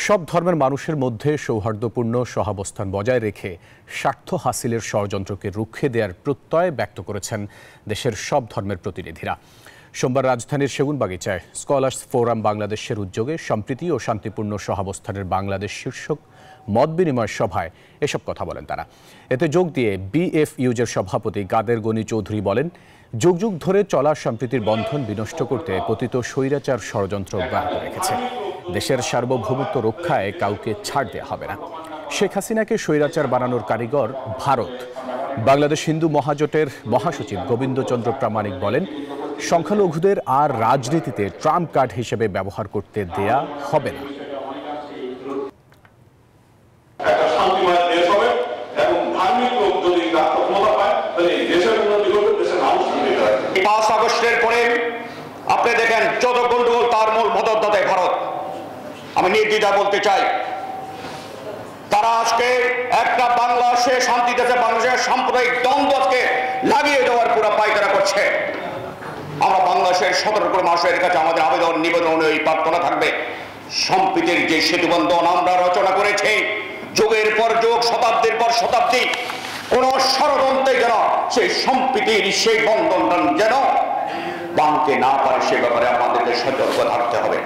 সব ধর্মের মানুষের মধ্যে সৌহার্দ্যপূর্ণ সহাবস্থান বজায় রেখে স্বার্থ হাসিলের ষড়যন্ত্রকে রুখে দেওয়ার প্রত্যয় ব্যক্ত করেছেন দেশের সব ধর্মের প্রতিনিধিরা। সোমবার রাজধানীর সেগুনবাগিচায় স্কলার্স ফোরাম বাংলাদেশের উদ্যোগে সম্প্রীতি ও শান্তিপূর্ণ সহাবস্থানের বাংলাদেশ শীর্ষক মত বিনিময় সভায় এসব কথা বলেন তারা। এতে যোগ দিয়ে বিএফইউজের সভাপতি কাদের গনি চৌধুরী বলেন, যুগ যুগ ধরে চলা সম্প্রীতির বন্ধন বিনষ্ট করতে পতিত স্বৈরাচার ষড়যন্ত্র অব্যাহত রেখেছে। দেশের সার্বভৌমত্ব রক্ষায় কাউকে ছাড় দেওয়া হবে না। শেখ হাসিনাকে স্বৈরাচার বানানোর কারিগর ভারত। বাংলাদেশ হিন্দু মহাজোটের মহাসচিব গোবিন্দচন্দ্র প্রামাণিক বলেন, সংখ্যালঘুদের আর রাজনীতিতে ট্রাম্প কার্ড হিসেবে ব্যবহার করতে দেয়া হবে না। 5 আগস্টের পরে আপনি দেখেন যত গন্ডগোল তার মূল মদতদাতায় ভারত। আমি নির্দ্বিধায় বলতে চাই, তারা আজকে একটা বাংলাদেশে শান্তি দেশে বাংলাদেশের সাম্প্রদায়িক দ্বন্দ্বকে লাগিয়ে দেওয়ার পুরো পায়তারা করছে। আমরা বাংলাদেশের 17 কোটি মানুষের কাছে আমাদের আবেদন নিবেদন এই প্রার্থনা থাকবে, সম্প্রীতির যে সেতুবন্ধন আমরা রচনা করেছি যুগের পর যুগ শতাব্দীর পর শতাব্দী, কোন ষড়যন্ত্রে যেন সেই সম্প্রীতির সেই বন্ধন যেন ভাঙতে না পারে সে ব্যাপারে আমাদেরকে সতর্ক থাকতে হবে।